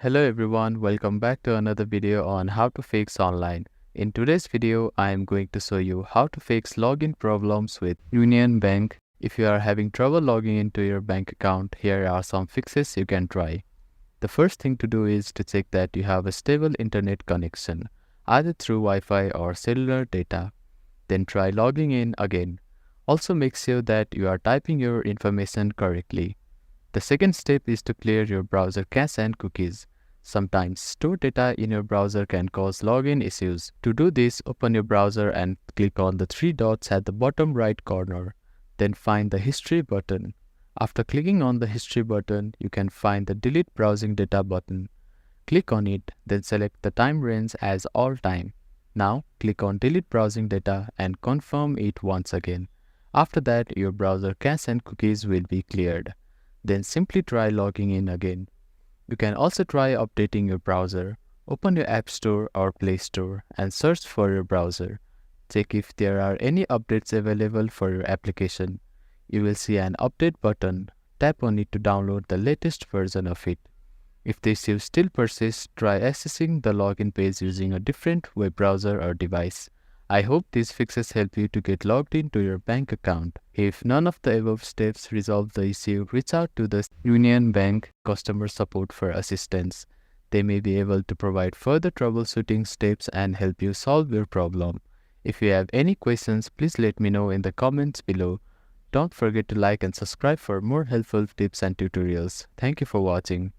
Hello everyone, welcome back to another video on how to fix online. In today's video, I am going to show you how to fix login problems with Union Bank. If you are having trouble logging into your bank account, here are some fixes you can try. The first thing to do is to check that you have a stable internet connection, either through Wi-Fi or cellular data. Then try logging in again. Also make sure that you are typing your information correctly. The second step is to clear your browser cache and cookies. Sometimes stored data in your browser can cause login issues. To do this, open your browser and click on the three dots at the bottom right corner. Then find the History button. After clicking on the History button, you can find the Delete Browsing Data button. Click on it, then select the time range as all time. Now, click on Delete Browsing Data and confirm it once again. After that, your browser cache and cookies will be cleared. Then simply try logging in again. You can also try updating your browser. Open your App Store or Play Store and search for your browser. Check if there are any updates available for your application. You will see an update button. Tap on it to download the latest version of it. If the issue still persists, try accessing the login page using a different web browser or device. I hope these fixes help you to get logged into your bank account. If none of the above steps resolve the issue, reach out to the Union Bank customer support for assistance. They may be able to provide further troubleshooting steps and help you solve your problem. If you have any questions, please let me know in the comments below. Don't forget to like and subscribe for more helpful tips and tutorials. Thank you for watching.